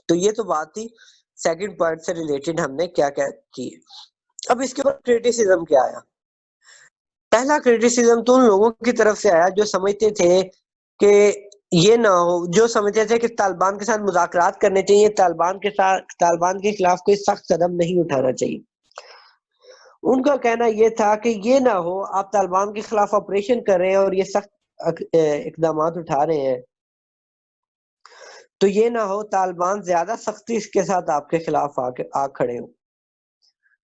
تو یہ تو بات تھی سیکنڈ پوائنٹ سے ریلیٹڈ ہم نے کیا کیا کی. اب اس کے بعد کریٹیسزم کیا آیا. پہلا کریٹیسزم تو ان لوگوں کی طرف سے آیا جو سمجھتے تھے کہ یہ نہ ہو، جو سمجھتے تھے کہ طالبان کے ساتھ مذاکرات کرنے چاہیے، طالبان کے خلاف کوئی سخت قدم نہیں اٹھانا چاہیے. ان کا کہنا یہ تھا کہ یہ نہ ہو آپ طالبان کے خلاف آپریشن کر رہے ہیں اور یہ سخت اقدامات اٹھا رہے ہیں تو یہ نہ ہو طالبان زیادہ سختی کے ساتھ آپ کے خلاف آ کھڑے ہوں،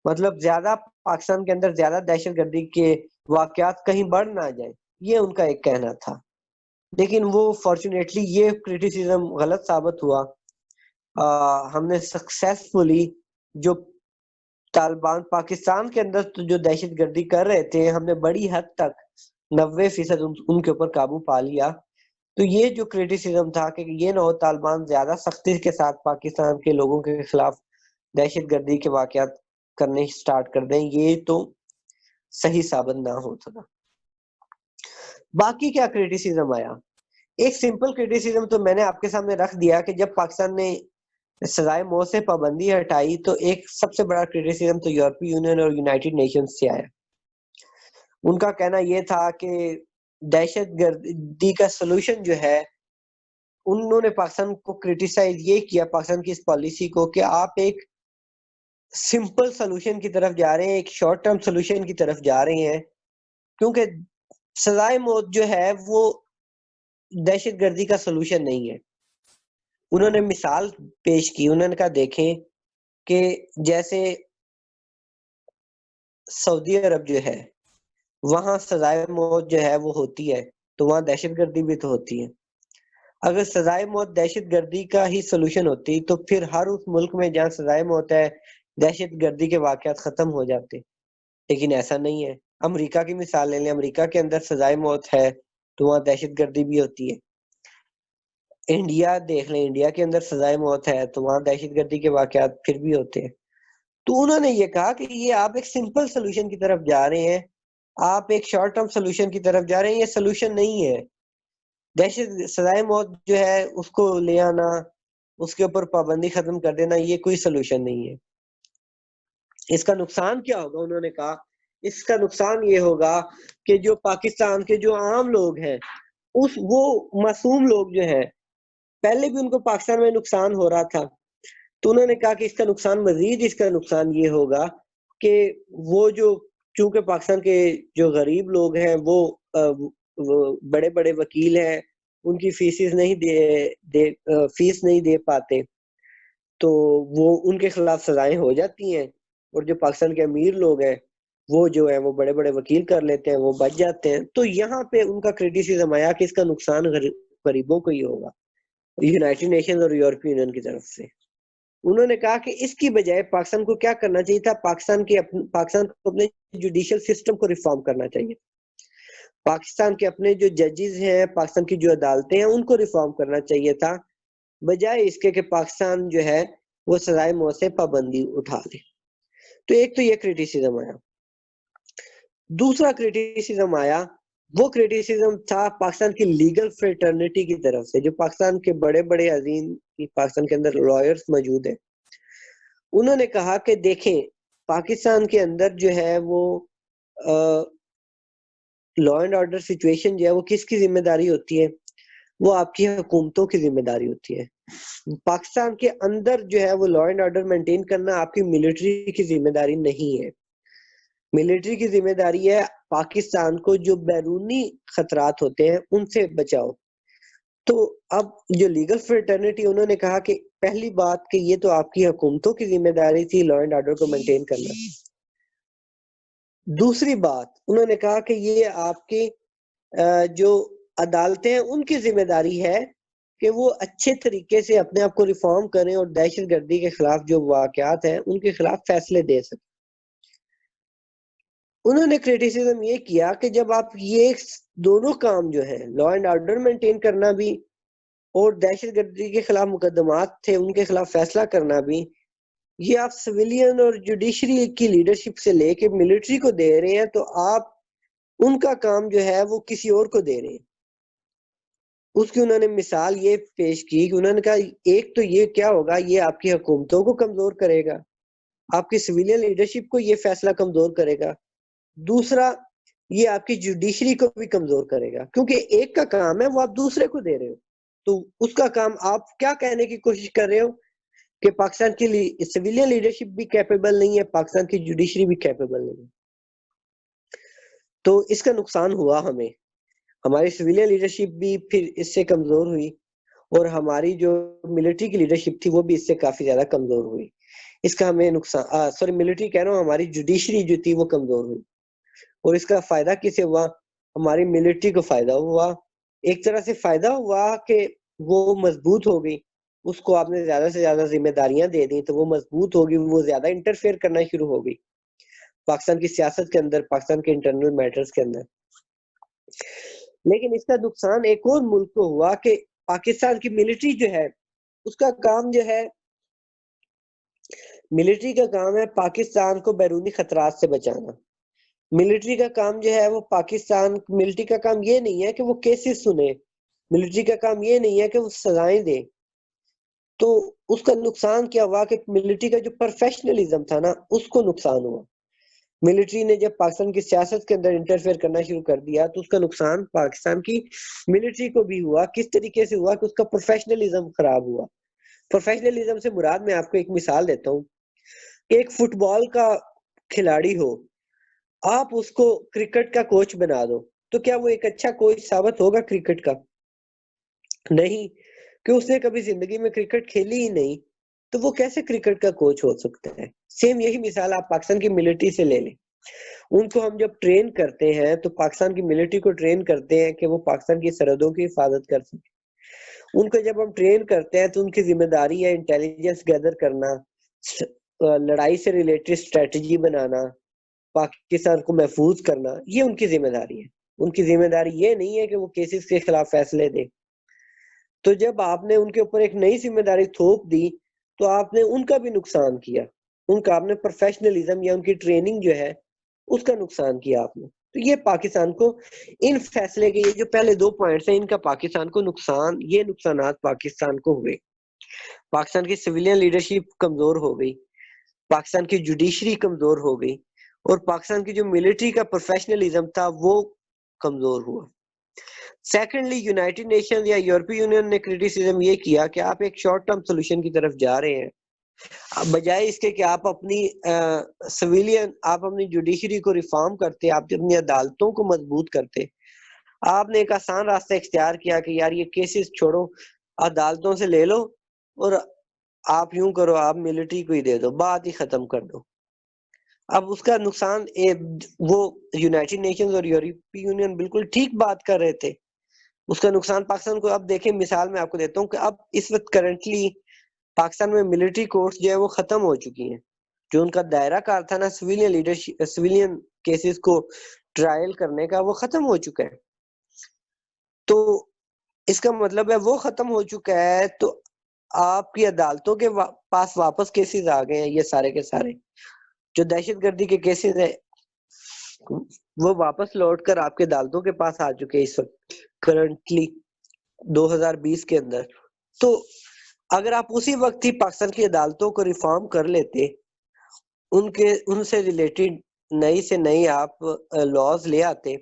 مطلب زیادہ پاکستان کے اندر زیادہ دہشت گردی کے واقعات کہیں بڑھ نہ جائیں. یہ ان کا ایک کہنا تھا، لیکن وہ فارچونیٹلی یہ کریٹیسزم غلط ثابت ہوا. ہم نے سکسیسفلی جو طالبان پاکستان کے اندر جو دہشت گردی کر رہے تھے، ہم نے بڑی حد تک 90% ان کے اوپر قابو پا لیا. تو یہ جو کریٹیسزم تھا کہ یہ نہ ہو طالبان زیادہ سختی کے ساتھ پاکستان کے لوگوں کے خلاف دہشت گردی کے واقعات کرنے سٹارٹ کر دیں، یہ تو صحیح ثابت نہ ہوتا تھا. باقی کیا کریٹیسزم آیا؟ ایک سمپل کریٹیسزم تو میں نے آپ کے سامنے رکھ دیا کہ جب پاکستان نے سزائے موت سے پابندی ہٹائی تو ایک سب سے بڑا کریٹیسزم تو یورپی یونین اور یونائٹڈ نیشنز سے آیا. ان کا کہنا یہ تھا کہ دہشت گردی کا سلوشن جو ہے، انہوں نے پاکستان کو کریٹیسائز یہ کیا، پاکستان کی اس پالیسی کو، کہ آپ ایک سمپل سلوشن کی طرف جا رہے ہیں، ایک شارٹ ٹرم سلوشن کی طرف جا رہے ہیں، کیونکہ سزائے موت جو ہے وہ دہشت گردی کا سلوشن نہیں ہے. انہوں نے مثال پیش کی، انہوں نے کہا دیکھیں کہ جیسے سعودی عرب جو ہے وہاں سزائے موت جو ہے وہ ہوتی ہے، تو وہاں دہشت گردی بھی تو ہوتی ہے. اگر سزائے موت دہشت گردی کا ہی سلوشن ہوتی تو پھر ہر اس ملک میں جہاں سزائے موت ہے دہشت گردی کے واقعات ختم ہو جاتے، لیکن ایسا نہیں ہے. امریکہ کی مثال لے لیں، امریکہ کے اندر سزائے موت ہے تو وہاں دہشت گردی بھی ہوتی ہے. انڈیا دیکھ لیں، انڈیا کے اندر سزائے موت ہے تو وہاں دہشت گردی کے واقعات پھر بھی ہوتے ہیں. تو انہوں نے یہ کہا کہ یہ آپ ایک سمپل سلوشن کی طرف جا رہے ہیں، آپ ایک شارٹ ٹرم سلوشن کی طرف جا رہے ہیں، یہ سلوشن نہیں ہے. دہشت سزائے موت جو ہے اس کو لے آنا، اس کے اوپر پابندی ختم کر دینا، یہ کوئی سلوشن نہیں ہے. اس کا نقصان کیا ہوگا؟ انہوں نے کہا اس کا نقصان یہ ہوگا کہ جو پاکستان کے جو عام لوگ ہیں، وہ معصوم لوگ جو ہیں، پہلے بھی ان کو پاکستان میں نقصان ہو رہا تھا، تو انہوں نے کہا کہ اس کا نقصان مزید اس کا نقصان یہ ہوگا کہ وہ جو چونکہ پاکستان کے جو غریب لوگ ہیں وہ بڑے بڑے وکیل ہیں، ان کی فیس نہیں دے پاتے، تو وہ ان کے خلاف سزائیں ہو جاتی ہیں، اور جو پاکستان کے امیر لوگ ہیں وہ جو ہیں وہ بڑے بڑے وکیل کر لیتے ہیں، وہ بچ جاتے ہیں. تو یہاں پہ ان کا کریٹیسزم آیا کہ اس کا نقصان غریبوں کو ہی ہوگا، یونائٹڈ نیشنز اور یورپی یونین کی طرف سے. انہوں نے کہا کہ اس کی بجائے پاکستان کو کیا کرنا چاہیے تھا، پاکستان کو اپنے جوڈیشل سسٹم کو ریفارم کرنا چاہیے، پاکستان کے اپنے جو ججز ہیں، پاکستان کی جو عدالتیں ہیں، ان کو ریفارم کرنا چاہیے تھا، بجائے اس کے کہ پاکستان جو ہے وہ سزائے موت سے پابندی اٹھا لے. تو ایک تو یہ کریٹیسزم آیا. دوسرا کریٹیسزم آیا، وہ کریٹیسزم تھا پاکستان کی لیگل فریٹرنیٹی کی طرف سے، جو پاکستان کے بڑے بڑے عظیم پاکستان کے اندر لائرز موجود ہیں. انہوں نے کہا کہ دیکھیں پاکستان کے اندر جو ہے وہ لا اینڈ آرڈر سچویشن جو ہے وہ کس کی ذمہ داری ہوتی ہے؟ وہ آپ کی حکومتوں کی ذمہ داری ہوتی ہے. پاکستان کے اندر جو ہے وہ لا اینڈ آرڈر مینٹین کرنا آپ کی ملٹری کی ذمہ داری نہیں ہے. ملٹری کی ذمہ داری ہے پاکستان کو جو بیرونی خطرات ہوتے ہیں ان سے بچاؤ. تو اب جو لیگل فریٹرنیٹی، انہوں نے کہا کہ پہلی بات کہ یہ تو آپ کی حکومتوں کی ذمہ داری تھی لا اینڈ آرڈر کو مینٹین کرنا. دوسری بات انہوں نے کہا کہ یہ آپ کے جو عدالتیں ہیں ان کی ذمہ داری ہے کہ وہ اچھے طریقے سے اپنے آپ کو ریفارم کریں اور دہشت گردی کے خلاف جو واقعات ہیں ان کے خلاف فیصلے دے سکیں. انہوں نے کریٹیسزم یہ کیا کہ جب آپ یہ دونوں کام جو ہیں لا اینڈ آرڈر مینٹین کرنا بھی اور دہشت گردی کے خلاف مقدمات تھے ان کے خلاف فیصلہ کرنا بھی، یہ آپ سویلین اور جوڈیشری کی لیڈرشپ سے لے کے ملٹری کو دے رہے ہیں، تو آپ ان کا کام جو ہے وہ کسی اور کو دے رہے ہیں. اس کی انہوں نے مثال یہ پیش کی کہ انہوں نے کہا ایک تو یہ کیا ہوگا، یہ آپ کی حکومتوں کو کمزور کرے گا، آپ کی سویلین لیڈرشپ کو یہ فیصلہ کمزور کرے گا، دوسرا یہ آپ کی جوڈیشری کو بھی کمزور کرے گا، کیونکہ ایک کا کام ہے وہ آپ دوسرے کو دے رہے ہو، تو اس کا کام آپ کیا کہنے کی کوشش کر رہے ہو کہ پاکستان کی سویلین لیڈرشپ بھی کیپیبل نہیں ہے، پاکستان کی جوڈیشری بھی کیپیبل نہیں ہے۔ تو اس کا نقصان ہوا ہمیں، ہماری سویلین لیڈرشپ بھی پھر اس سے کمزور ہوئی، اور ہماری جو ملٹری کی لیڈرشپ تھی وہ بھی اس سے کافی زیادہ کمزور ہوئی۔ اس کا ہمیں نقصان ملٹری کہہ رہا ہوں، ہماری جوڈیشری جو تھی وہ کمزور ہوئی، اور اس کا فائدہ کسے ہوا؟ ہماری ملٹری کو فائدہ ہوا، ایک طرح سے فائدہ ہوا کہ وہ مضبوط ہو گئی، اس کو آپ نے زیادہ سے زیادہ ذمہ داریاں دے دی تو وہ مضبوط ہوگی، وہ زیادہ انٹرفیئر کرنا شروع ہو گئی پاکستان کی سیاست کے اندر، پاکستان کے انٹرنل میٹرز کے اندر۔ لیکن اس کا نقصان ایک اور ملک کو ہوا کہ پاکستان کی ملٹری جو ہے اس کا کام جو ہے، ملٹری کا کام ہے پاکستان کو بیرونی خطرات سے بچانا۔ ملٹری کا کام جو ہے وہ ملٹری کا کام یہ نہیں ہے کہ وہ کیسز سنے، ملٹری کا کام یہ نہیں ہے کہ وہ سزائیں دے۔ تو اس کا نقصان کیا ہوا کہ ملٹری کا جو پروفیشنلزم تھا نا اس کو نقصان ہوا۔ ملٹری نے جب پاکستان کی سیاست کے اندر انٹرفیئر کرنا شروع کر دیا تو اس کا نقصان پاکستان کی ملٹری کو بھی ہوا۔ کس طریقے سے ہوا کہ اس کا پروفیشنلزم خراب ہوا۔ پروفیشنلزم سے مراد میں آپ کو ایک مثال دیتا ہوں کہ ایک فٹ بال کا کھلاڑی ہو، آپ اس کو کرکٹ کا کوچ بنا دو تو کیا وہ ایک اچھا کوچ ثابت ہوگا کرکٹ کا؟ نہیں، کہ اس نے کبھی زندگی میں کرکٹ کھیلی ہی نہیں، تو وہ کیسے کرکٹ کا کوچ ہو سکتا ہے؟ سیم یہی مثال آپ پاکستان کی ملٹری سے لے لیں۔ ان کو ہم جب ٹرین کرتے ہیں تو پاکستان کی ملٹری کو ٹرین کرتے ہیں کہ وہ پاکستان کی سرحدوں کی حفاظت کر سکے۔ ان کو جب ہم ٹرین کرتے ہیں تو ان کی ذمہ داری ہے انٹیلیجنس گیدر کرنا، لڑائی سے ریلیٹڈ اسٹریٹجی بنانا، پاکستان کو محفوظ کرنا، یہ ان کی ذمہ داری ہے۔ ان کی ذمہ داری یہ نہیں ہے کہ وہ کیسز کے خلاف فیصلے دیں۔ تو جب آپ نے ان کے اوپر ایک نئی ذمہ داری تھوپ دی تو آپ نے ان کا بھی نقصان کیا، ان کا آپ نے پروفیشنلزم یا ان کی ٹریننگ جو ہے اس کا نقصان کیا آپ نے۔ تو یہ پاکستان کو ان فیصلے کے، یہ جو پہلے دو پوائنٹس ہیں، ان کا پاکستان کو نقصان، یہ نقصانات پاکستان کو ہوئے۔ پاکستان کی سویلین لیڈرشپ کمزور ہو گئی، پاکستان کی جوڈیشری کمزور ہو گئی، اور پاکستان کی جو ملٹری کا پروفیشنلزم تھا وہ کمزور ہوا۔ سیکنڈلی، یونائٹڈ نیشن یا یورپی یونین نے کریٹیسزم یہ کیا کہ آپ ایک شارٹ ٹرم سولوشن کی طرف جا رہے ہیں، بجائے اس کے کہ آپ اپنی آپ اپنی جوڈیشری کو ریفارم کرتے، آپ اپنی عدالتوں کو مضبوط کرتے۔ آپ نے ایک آسان راستہ اختیار کیا کہ یار یہ کیسز چھوڑو، عدالتوں سے لے لو اور آپ یوں کرو، آپ ملٹری کو ہی دے دو، بات ہی ختم کر دو۔ اب اس کا نقصان وہ یونائٹڈ نیشنز اور یورپی یونین بالکل ٹھیک بات کر رہے تھے، اس کا نقصان پاکستان کو، اب دیکھیں مثال میں آپ کو دیتا ہوں کہ اب اس وقت کرنٹلی پاکستان میں ملٹری کورٹس جو ہے وہ ختم ہو چکی ہیں، جو ان کا دائرہ کار تھا نا سویلین لیڈرشپ، سویلین کیسز کو ٹرائل کرنے کا، وہ ختم ہو چکا ہے۔ تو اس کا مطلب ہے وہ ختم ہو چکا ہے، تو آپ کی عدالتوں کے پاس واپس کیسز آ گئے ہیں، یہ سارے کے سارے جو دہشت گردی کے کیسز ہیں وہ واپس لوٹ کر آپ کے عدالتوں کے پاس آ چکے اس وقت کرنٹلی 2020 کے اندر۔ تو اگر آپ اسی وقت ہی پاکستان کی عدالتوں کو ریفارم کر لیتے، ان سے ریلیٹڈ نئی سے نئی آپ لاز لے آتے،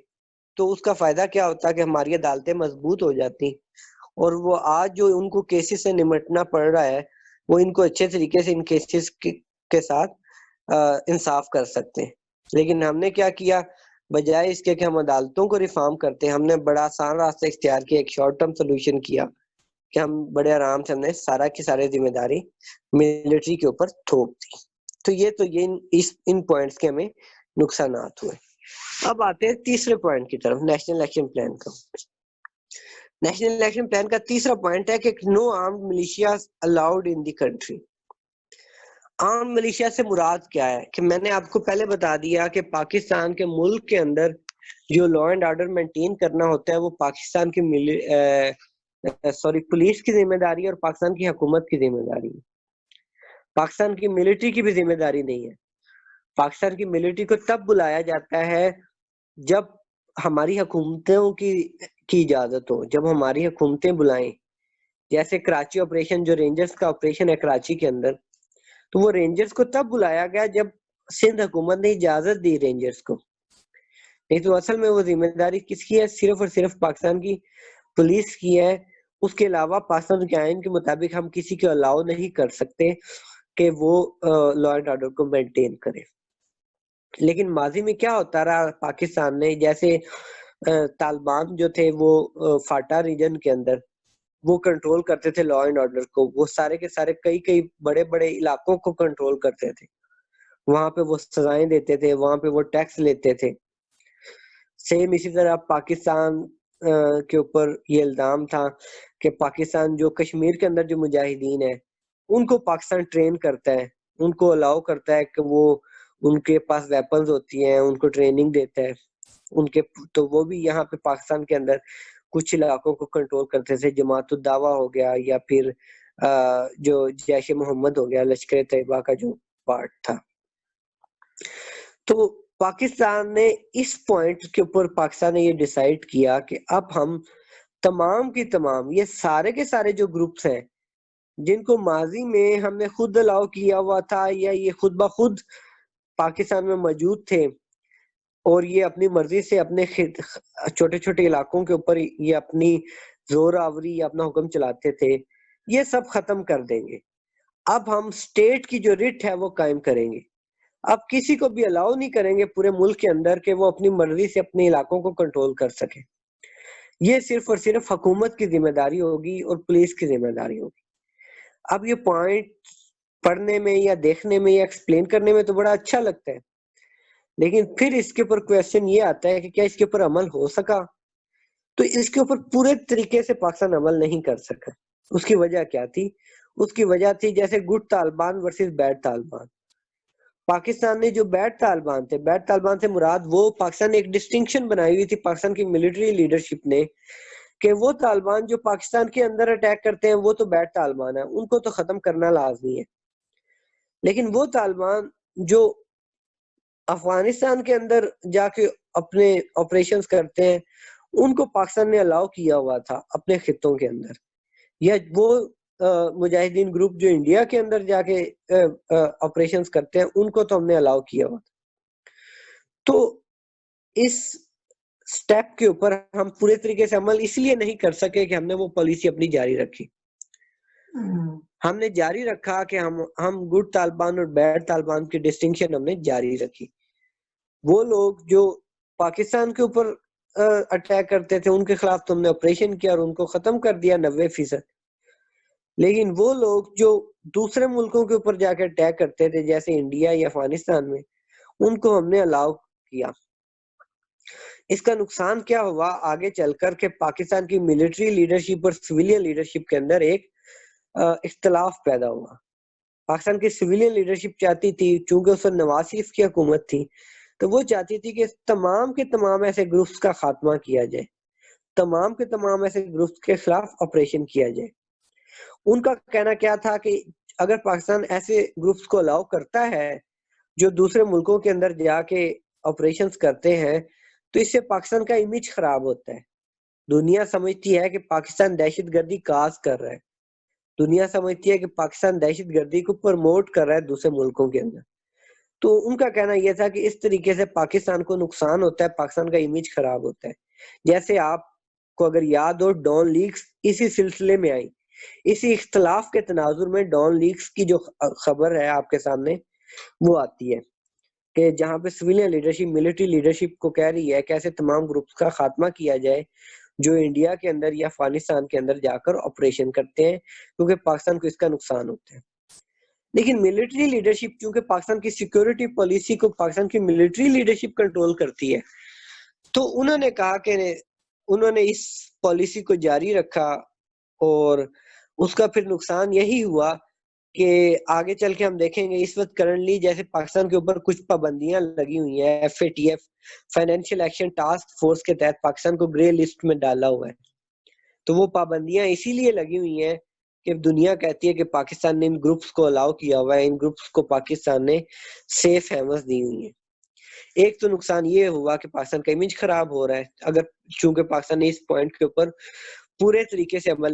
تو اس کا فائدہ کیا ہوتا کہ ہماری عدالتیں مضبوط ہو جاتی، اور وہ آج جو ان کو کیسز سے نمٹنا پڑ رہا ہے وہ ان کو اچھے طریقے سے ان کیسز کے ساتھ انصاف کر سکتے ہیں۔ لیکن ہم نے کیا کیا، بجائے اس کے کہ ہم عدالتوں کو ریفارم کرتے ہیں، ہم نے بڑا آسان راستہ اختیار کیا، ایک شارٹ ٹرم سولوشن کیا کہ ہم بڑے آرام سے ہم نے سارا کی ساری ذمہ داری ملٹری کے اوپر تھوپ دی۔ تو یہ ان پوائنٹس کے ہمیں نقصانات ہوئے۔ اب آتے ہیں تیسرے پوائنٹ کی طرف، نیشنل الیکشن پلان کا۔ نیشنل الیکشن پلان کا تیسرا پوائنٹ ہے کہ no armed militias allowed in the country. عام ملیشیا سے مراد کیا ہے کہ میں نے آپ کو پہلے بتا دیا کہ پاکستان کے ملک کے اندر جو لا اینڈ آرڈر مینٹین کرنا ہوتا ہے وہ پاکستان کی پولیس کی ذمہ داری ہے اور پاکستان کی حکومت کی ذمہ داری ہے۔ پاکستان کی ملٹری کی بھی ذمہ داری نہیں ہے۔ پاکستان کی ملٹری کو تب بلایا جاتا ہے جب ہماری حکومتوں کی کی اجازت ہو، جب ہماری حکومتیں بلائیں، جیسے کراچی آپریشن جو رینجرز کا آپریشن ہے کراچی کے اندر، تو وہ رینجرز کو تب بلایا گیا جب سندھ حکومت نے اجازت دی رینجرز کو، نہیں تو اصل میں وہ ذمہ داری کس کی ہے؟ صرف اور صرف پاکستان کی پولیس کی ہے. اس کے علاوہ پاکستان کے آئین کے مطابق ہم کسی کو الاؤ نہیں کر سکتے کہ وہ لا اینڈ آرڈر کو مینٹین کرے. لیکن ماضی میں کیا ہوتا رہا پاکستان نے، جیسے طالبان جو تھے وہ فاٹا ریجن کے اندر وہ کنٹرول کرتے تھے لا اینڈ آرڈر کو، وہ سارے کے سارے کئی بڑے بڑے علاقوں کو کنٹرول کرتے تھے، وہاں پہ وہ سزائیں دیتے تھے، وہاں پہ وہ ٹیکس لیتے تھے. سیم اسی طرح پاکستان کے اوپر یہ الزام تھا کہ پاکستان جو کشمیر کے اندر جو مجاہدین ہیں ان کو پاکستان ٹرین کرتا ہے، ان کو الاؤ کرتا ہے کہ وہ ان کے پاس ویپنز ہوتی ہیں، ان کو ٹریننگ دیتا ہے ان کے، تو وہ بھی یہاں پہ پاکستان کے اندر کچھ علاقوں کو کنٹرول کرتے تھے. جماعت الدعوہ ہو گیا یا پھر جو جیش محمد ہو گیا، لشکر طیبہ کا جو پارٹ تھا. تو پاکستان نے اس پوائنٹ کے اوپر پاکستان نے یہ ڈیسائیڈ کیا کہ اب ہم تمام کی تمام یہ سارے کے سارے جو گروپس ہیں جن کو ماضی میں ہم نے خود الاؤ کیا ہوا تھا یا یہ خود بخود پاکستان میں موجود تھے اور یہ اپنی مرضی سے اپنے چھوٹے چھوٹے علاقوں کے اوپر یہ اپنی زور آوری یا اپنا حکم چلاتے تھے، یہ سب ختم کر دیں گے. اب ہم سٹیٹ کی جو رٹ ہے وہ قائم کریں گے. اب کسی کو بھی الاؤ نہیں کریں گے پورے ملک کے اندر کہ وہ اپنی مرضی سے اپنے علاقوں کو کنٹرول کر سکے. یہ صرف اور صرف حکومت کی ذمہ داری ہوگی اور پولیس کی ذمہ داری ہوگی. اب یہ پوائنٹ پڑھنے میں یا دیکھنے میں یا ایکسپلین کرنے میں تو بڑا اچھا لگتا ہے، لیکن پھر اس کے اوپر کویسچن یہ آتا ہے کہ کیا اس کے اوپر عمل ہو سکا؟ تو اس کے اوپر پورے طریقے سے پاکستان عمل نہیں کر سکا. اس کی وجہ کیا تھی؟ اس کی وجہ تھی جیسے good Taliban versus bad Taliban. Pakistan نے جو بیڈ طالبان تھے، بیڈ طالبان سے مراد وہ پاکستان نے ایک ڈسٹنکشن بنائی ہوئی تھی پاکستان کی ملٹری لیڈرشپ نے کہ وہ طالبان جو پاکستان کے اندر اٹیک کرتے ہیں وہ تو بیڈ طالبان ہیں، ان کو تو ختم کرنا لازمی ہے. لیکن وہ طالبان جو افغانستان کے اندر جا کے اپنے آپریشنز کرتے ہیں ان کو پاکستان نے الاؤ کیا ہوا تھا اپنے خطوں کے اندر، یا وہ مجاہدین گروپ جو انڈیا کے اندر جا کے آپریشنز کرتے ہیں ان کو تو ہم نے الاؤ کیا ہوا تھا. تو اس سٹیپ کے اوپر ہم پورے طریقے سے عمل اس لیے نہیں کر سکے کہ ہم نے وہ پالیسی اپنی جاری رکھی. ہم نے جاری رکھا کہ ہم گڈ طالبان اور بیڈ طالبان کی ڈسٹنکشن ہم نے جاری رکھی. وہ لوگ جو پاکستان کے اوپر اٹیک کرتے تھے ان کے خلاف تو ہم نے آپریشن کیا اور ان کو ختم کر دیا 90%. لیکن وہ لوگ جو دوسرے ملکوں کے اوپر جا کے اٹیک کرتے تھے جیسے انڈیا یا افغانستان میں، ان کو ہم نے الاؤ کیا. اس کا نقصان کیا ہوا آگے چل کر کہ پاکستان کی ملٹری لیڈرشپ اور سویلین لیڈرشپ کے اندر ایک اختلاف پیدا ہوا. پاکستان کی سویلین لیڈرشپ چاہتی تھی، چونکہ اس وقت نواز شریف کی حکومت تھی، تو وہ چاہتی تھی کہ تمام کے تمام ایسے گروپس کا خاتمہ کیا جائے، تمام کے تمام ایسے گروپس کے خلاف آپریشن کیا جائے. ان کا کہنا کیا تھا کہ اگر پاکستان ایسے گروپس کو الاؤ کرتا ہے جو دوسرے ملکوں کے اندر جا کے آپریشنز کرتے ہیں تو اس سے پاکستان کا امیج خراب ہوتا ہے. دنیا سمجھتی ہے کہ پاکستان دہشت گردی کاز کر رہا ہے، دنیا سمجھتی ہے کہ پاکستان دہشت گردی کو پروموٹ کر رہا ہے دوسرے ملکوں کے اندر. تو ان کا کہنا یہ تھا کہ اس طریقے سے پاکستان کو نقصان ہوتا ہے، پاکستان کا امیج خراب ہوتا ہے. جیسے آپ کو اگر یاد ہو ڈان لیکس اسی سلسلے میں آئی، اسی اختلاف کے تناظر میں ڈان لیکس کی جو خبر ہے آپ کے سامنے وہ آتی ہے کہ جہاں پہ سویلین لیڈرشپ ملٹری لیڈرشپ کو کہہ رہی ہے کہ ایسے تمام گروپس کا خاتمہ کیا جائے جو انڈیا کے اندر یا افغانستان کے اندر جا کر آپریشن کرتے ہیں، کیونکہ پاکستان کو اس کا نقصان ہوتا ہے. لیکن ملٹری لیڈرشپ چونکہ پاکستان کی سیکورٹی پالیسی کو پاکستان کی ملٹری لیڈرشپ کنٹرول کرتی ہے، تو انہوں نے کہا کہ انہوں نے اس پالیسی کو جاری رکھا اور اس کا پھر نقصان یہی ہوا کہ آگے چل کے ہم دیکھیں گے اس وقت کرنٹلی جیسے پاکستان کے اوپر کچھ پابندیاں لگی ہوئی ہیں. FATF financial action task force کے تحت پاکستان کو گرے لسٹ میں ڈالا ہوا ہے. تو وہ پابندیاں اسی لیے لگی ہوئی ہیں کہ دنیا کہتی ہے کہ پاکستان نے ان گروپس کو الاؤ کیا ہوا ہے، ان گروپس کو پاکستان نے سیف ہیونس دی ہوئی ہیں. ایک تو نقصان یہ ہوا کہ پاکستان کا امیج خراب ہو رہا ہے، اگر چونکہ پاکستان نے اس پوائنٹ کے اوپر پورے طریقے سے عمل